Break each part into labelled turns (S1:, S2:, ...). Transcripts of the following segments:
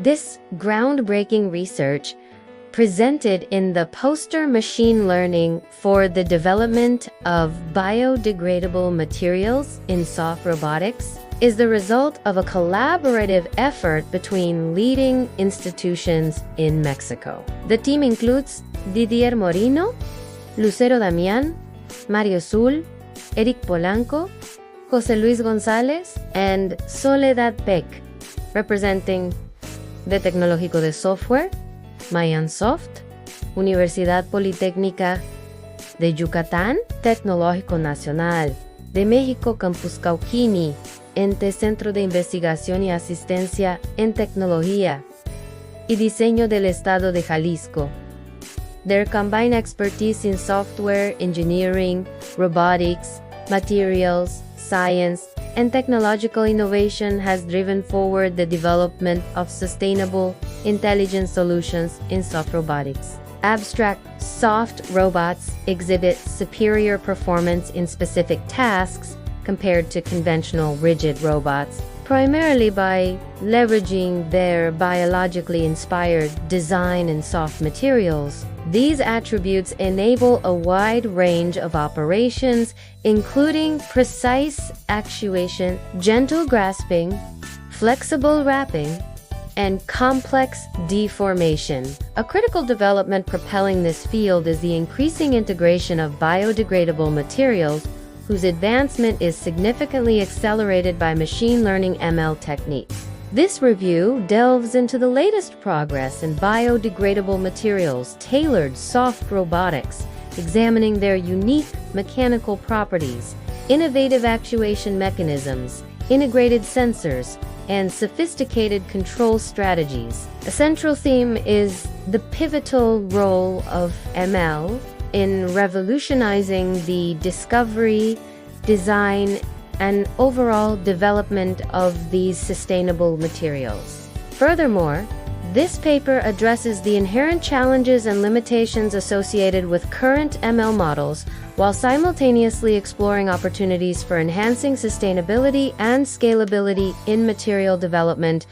S1: This groundbreaking research, presented in the poster Machine Learning for the Development of Biodegradable Materials in Soft Robotics, is the result of a collaborative effort between leading institutions in Mexico. The team includes Didier Moreno, Lucero Damián, Mario Zul, Eric Polanco, José Luis González, and Soledad Peck, representing the Tecnológico de Software, Mayansoft, Universidad Politécnica de Yucatán, Tecnológico Nacional de México Campus Cauquini, Ente Centro de Investigación y Asistencia en Tecnología y Diseño del Estado de Jalisco. Their combined expertise in software, engineering, robotics, materials, science, and technological innovation has driven forward the development of sustainable, intelligent solutions in soft robotics. Abstract soft robots exhibit superior performance in specific tasks compared to conventional rigid robots, primarily by leveraging their biologically inspired design and soft materials. These attributes enable a wide range of operations, including precise actuation, gentle grasping, flexible wrapping, and complex deformation. A critical development propelling this field is the increasing integration of biodegradable materials, whose advancement is significantly accelerated by machine learning ML techniques. This review delves into the latest progress in biodegradable materials, tailored soft robotics, examining their unique mechanical properties, innovative actuation mechanisms, integrated sensors, and sophisticated control strategies. A central theme is the pivotal role of ML in revolutionizing the discovery, design, and overall development of these sustainable materials. Furthermore, this paper addresses the inherent challenges and limitations associated with current ML models, while simultaneously exploring opportunities for enhancing sustainability and scalability in material development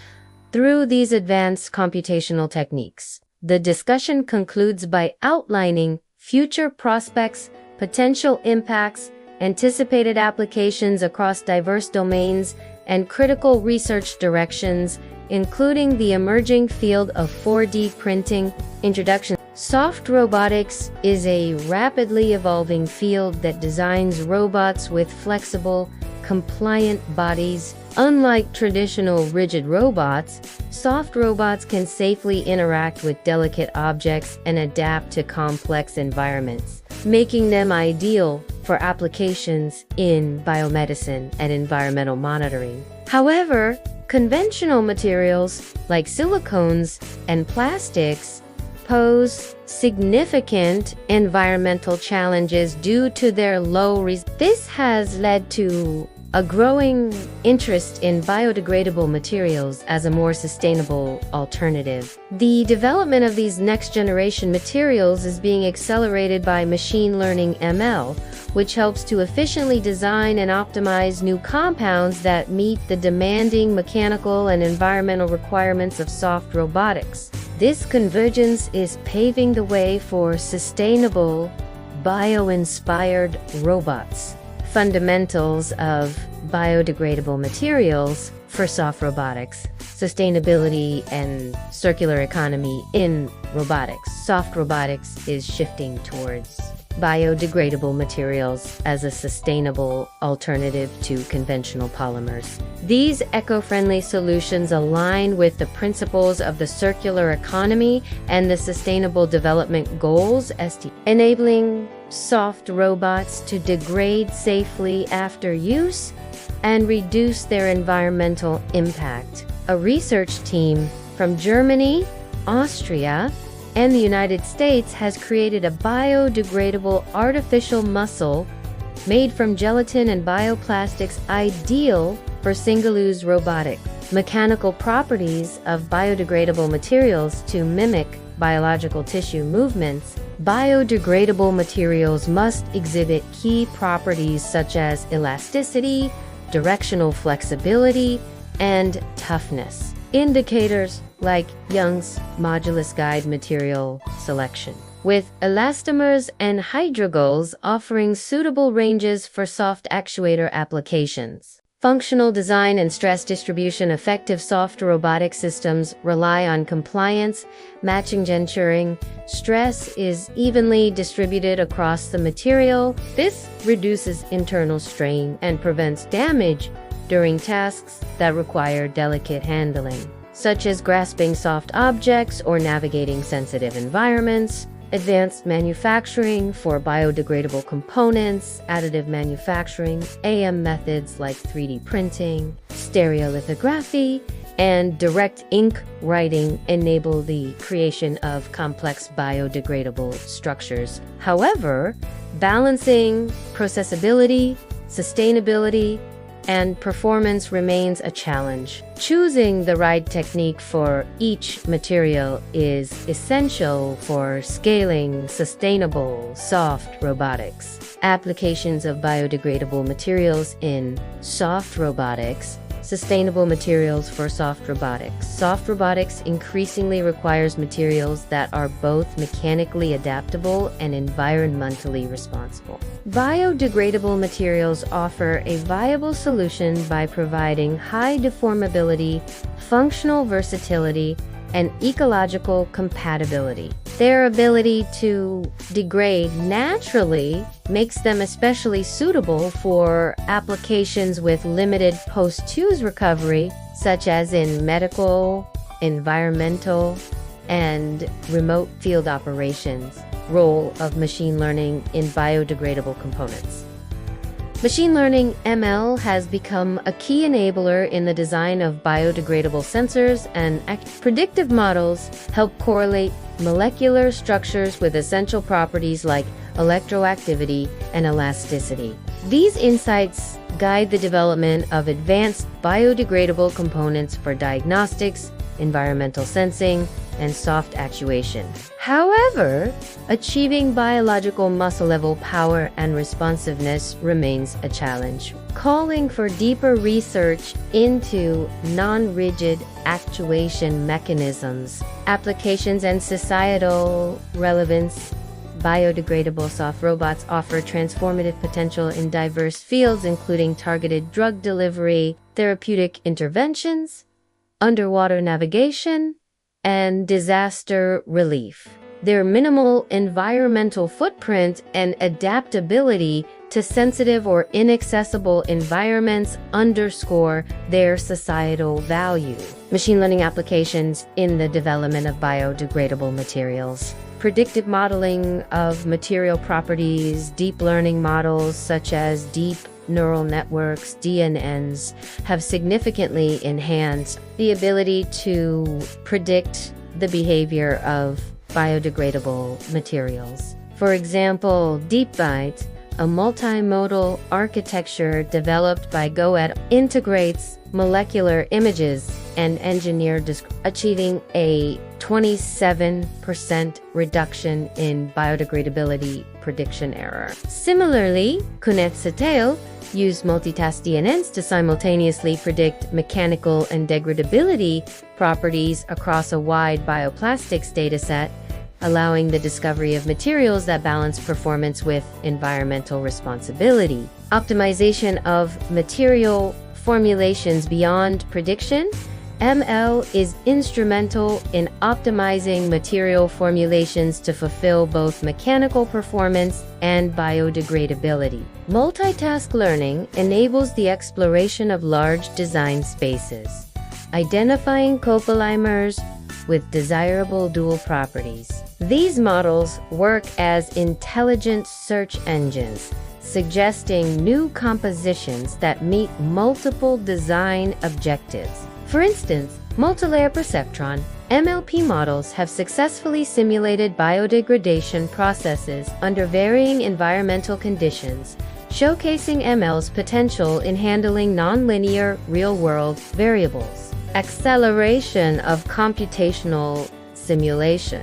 S1: through these advanced computational techniques. The discussion concludes by outlining future prospects, potential impacts, anticipated applications across diverse domains, and critical research directions, including the emerging field of 4D printing. Introduction. Soft robotics is a rapidly evolving field that designs robots with flexible, compliant bodies. Unlike traditional rigid robots, soft robots can safely interact with delicate objects and adapt to complex environments, making them ideal for applications in biomedicine and environmental monitoring. However, conventional materials like silicones and plastics pose significant environmental challenges due to their low resistance. This has led to a growing interest in biodegradable materials as a more sustainable alternative. The development of these next-generation materials is being accelerated by machine learning ML, which helps to efficiently design and optimize new compounds that meet the demanding mechanical and environmental requirements of soft robotics. This convergence is paving the way for sustainable, bio-inspired robots. Fundamentals of biodegradable materials for soft robotics, sustainability and circular economy in robotics. Soft robotics is shifting towards biodegradable materials as a sustainable alternative to conventional polymers. These eco-friendly solutions align with the principles of the circular economy and the Sustainable Development Goals, enabling soft robots to degrade safely after use and reduce their environmental impact. A research team from Germany, Austria, and the United States has created a biodegradable artificial muscle made from gelatin and bioplastics, ideal for single-use robotic. Mechanical properties of biodegradable materials to mimic biological tissue movements. Biodegradable materials must exhibit key properties such as elasticity, directional flexibility, and toughness. indicators like Young's modulus guide material selection, with elastomers and hydrogels offering suitable ranges for soft actuator applications. Functional design and stress distribution. Effective soft robotic systems rely on compliance, matching, ensuring stress is evenly distributed across the material. This reduces internal strain and prevents damage during tasks that require delicate handling, such as grasping soft objects or navigating sensitive environments. Advanced manufacturing for biodegradable components, additive manufacturing, AM methods like 3D printing, stereolithography, and direct ink writing enable the creation of complex biodegradable structures. However, balancing processability, sustainability, and performance remains a challenge. Choosing the right technique for each material is essential for scaling sustainable soft robotics. Applications of biodegradable materials in soft robotics. Sustainable materials for soft robotics. Soft robotics increasingly requires materials that are both mechanically adaptable and environmentally responsible. Biodegradable materials offer a viable solution by providing high deformability, functional versatility, and ecological compatibility. Their ability to degrade naturally makes them especially suitable for applications with limited post-use recovery, such as in medical, environmental, and remote field operations. Role of machine learning in biodegradable components. Machine learning (ML) has become a key enabler in the design of biodegradable sensors, and predictive models help correlate molecular structures with essential properties like electroactivity and elasticity. These insights guide the development of advanced biodegradable components for diagnostics, environmental sensing, and soft actuation. However, achieving biological muscle-level power and responsiveness remains a challenge, calling for deeper research into non-rigid actuation mechanisms, applications, and societal relevance. Biodegradable soft robots offer transformative potential in diverse fields, including targeted drug delivery, therapeutic interventions, underwater navigation, and disaster relief. Their minimal environmental footprint and adaptability to sensitive or inaccessible environments underscore their societal value. Machine learning applications in the development of biodegradable materials. Predictive modeling of material properties. Deep learning models such as deep neural networks, DNNs, have significantly enhanced the ability to predict the behavior of biodegradable materials. For example, DeepByte, a multimodal architecture developed by GoEd, integrates molecular images and engineered achieving a 27% reduction in biodegradability prediction error. Similarly, Kunetsateo used multitask DNNs to simultaneously predict mechanical and degradability properties across a wide bioplastics dataset, allowing the discovery of materials that balance performance with environmental responsibility. Optimization of material formulations beyond prediction. ML is instrumental in optimizing material formulations to fulfill both mechanical performance and biodegradability. Multitask learning enables the exploration of large design spaces, identifying copolymers with desirable dual properties. These models work as intelligent search engines, suggesting new compositions that meet multiple design objectives. For instance, multilayer perceptron MLP models have successfully simulated biodegradation processes under varying environmental conditions, showcasing ML's potential in handling nonlinear real-world variables. Acceleration of computational simulation.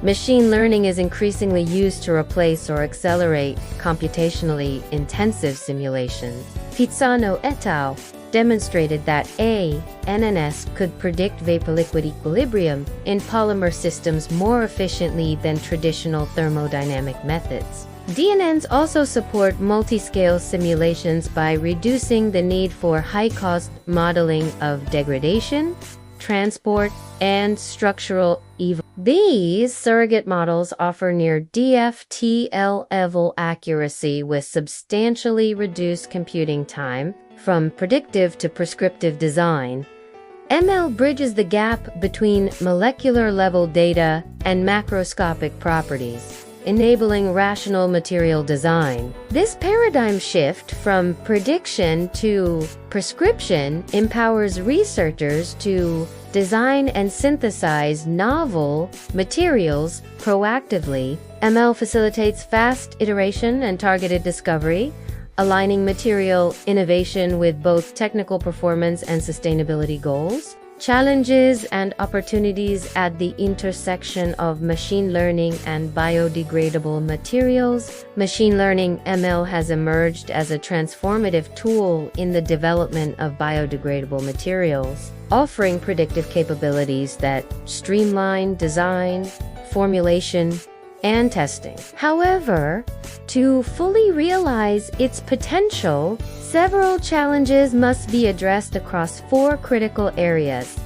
S1: Machine learning is increasingly used to replace or accelerate computationally intensive simulations. Pizzano et al. demonstrated that ANNS could predict vapor-liquid equilibrium in polymer systems more efficiently than traditional thermodynamic methods. DNNs also support multi-scale simulations by reducing the need for high-cost modeling of degradation, transport, and structural evolution. These surrogate models offer near DFTL level accuracy with substantially reduced computing time, from predictive to prescriptive design. ML bridges the gap between molecular-level data and macroscopic properties, enabling rational material design. This paradigm shift from prediction to prescription empowers researchers to design and synthesize novel materials proactively. ML facilitates fast iteration and targeted discovery, aligning material innovation with both technical performance and sustainability goals. Challenges and opportunities at the intersection of machine learning and biodegradable materials. Machine learning (ML) has emerged as a transformative tool in the development of biodegradable materials, offering predictive capabilities that streamline design, formulation, and testing. However, to fully realize its potential, several challenges must be addressed across 4 critical areas.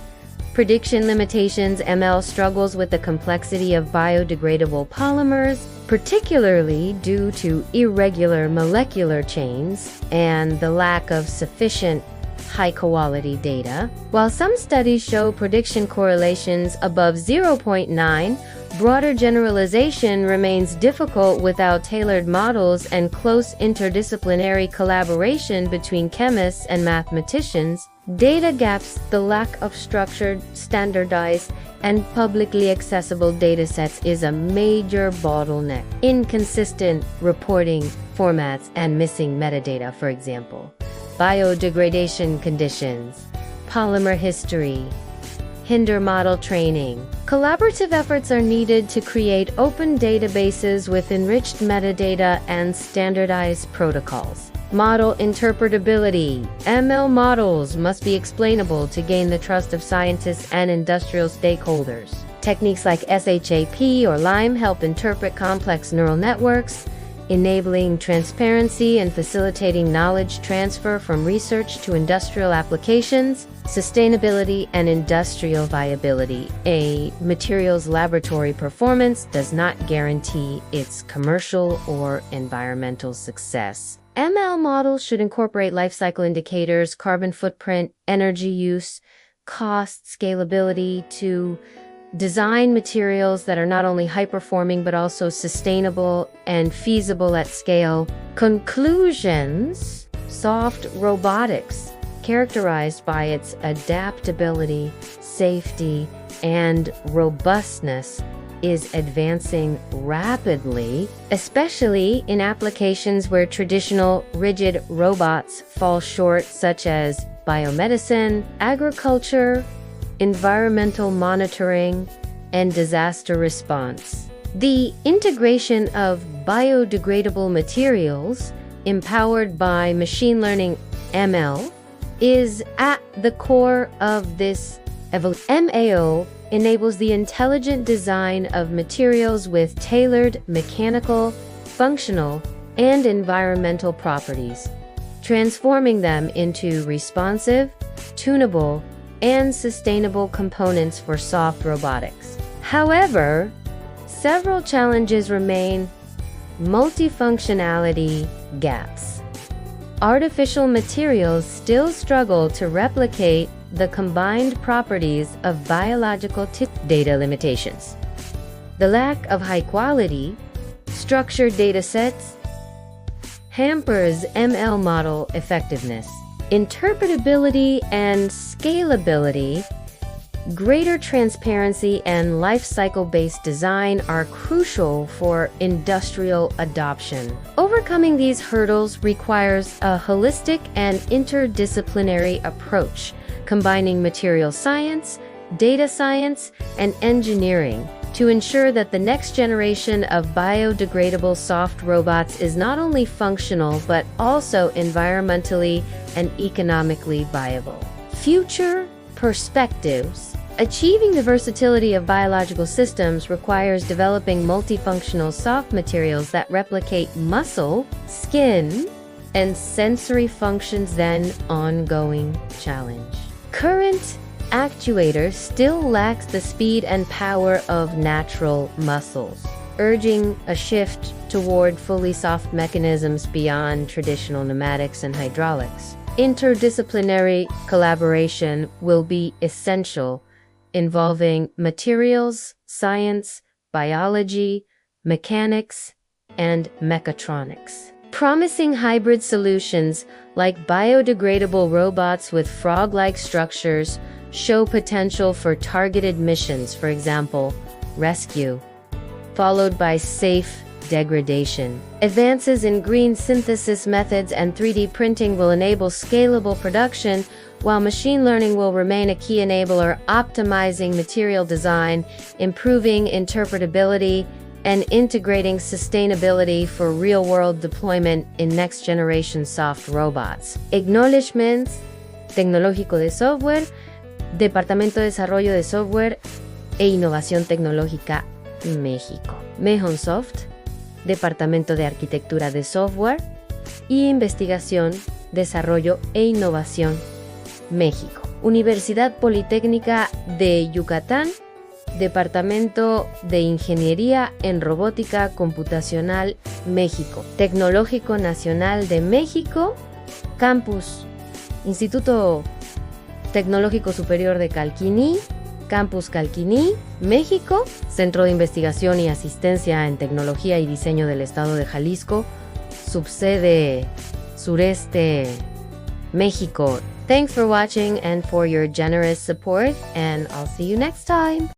S1: Prediction limitations. ML struggles with the complexity of biodegradable polymers, particularly due to irregular molecular chains and the lack of sufficient high-quality data. While some studies show prediction correlations above 0.9, broader generalization remains difficult without tailored models and close interdisciplinary collaboration between chemists and mathematicians. Data gaps. The lack of structured, standardized, and publicly accessible datasets is a major bottleneck. Inconsistent reporting formats and missing metadata, for example. Biodegradation conditions. Polymer history. Hinder model training. Collaborative efforts are needed to create open databases with enriched metadata and standardized protocols. Model interpretability. ML models must be explainable to gain the trust of scientists and industrial stakeholders. Techniques like SHAP or LIME help interpret complex neural networks, enabling transparency and facilitating knowledge transfer from research to industrial applications. Sustainability and industrial viability. A material's laboratory performance does not guarantee its commercial or environmental success. ML models should incorporate life cycle indicators, carbon footprint, energy use, cost, scalability to design materials that are not only high-performing but also sustainable and feasible at scale. Conclusions. Soft robotics, characterized by its adaptability, safety, and robustness, is advancing rapidly, especially in applications where traditional rigid robots fall short, such as biomedicine, agriculture, environmental monitoring, and disaster response. The integration of biodegradable materials, empowered by machine learning (ML), is at the core of this evolution. MAO enables the intelligent design of materials with tailored mechanical, functional, and environmental properties, transforming them into responsive, tunable, and sustainable components for soft robotics. However, several challenges remain. Multifunctionality gaps. Artificial materials still struggle to replicate the combined properties of biological data limitations. The lack of high-quality, structured datasets hampers ML model effectiveness. Interpretability and scalability. Greater transparency and life cycle-based design are crucial for industrial adoption. Overcoming these hurdles requires a holistic and interdisciplinary approach, combining material science, data science, and engineering to ensure that the next generation of biodegradable soft robots is not only functional but also environmentally and economically viable. Future perspectives. Achieving the versatility of biological systems requires developing multifunctional soft materials that replicate muscle, skin, and sensory functions. Then ongoing challenge. Current actuator still lacks the speed and power of natural muscles, urging a shift toward fully soft mechanisms beyond traditional pneumatics and hydraulics. Interdisciplinary collaboration will be essential, involving materials, science, biology, mechanics, and mechatronics. Promising hybrid solutions like biodegradable robots with frog-like structures show potential for targeted missions, for example, rescue, followed by safe degradation. Advances in green synthesis methods and 3D printing will enable scalable production, while machine learning will remain a key enabler, optimizing material design, improving interpretability, and integrating sustainability for real-world deployment in next-generation soft robots. Acknowledgements: Tecnológico de Software, Departamento de Desarrollo de Software e Innovación Tecnológica, México. Mehonsoft, Departamento de Arquitectura de Software y Investigación, Desarrollo e Innovación, México. Universidad Politécnica de Yucatán, Departamento de Ingeniería en Robótica Computacional, México. Tecnológico Nacional de México, Campus, Instituto Tecnológico Superior de Calquiní, Campus Calquiní, México. Centro de Investigación y Asistencia en Tecnología y Diseño del Estado de Jalisco, subsede Sureste, México. Thanks for watching and for your generous support, and I'll see you next time.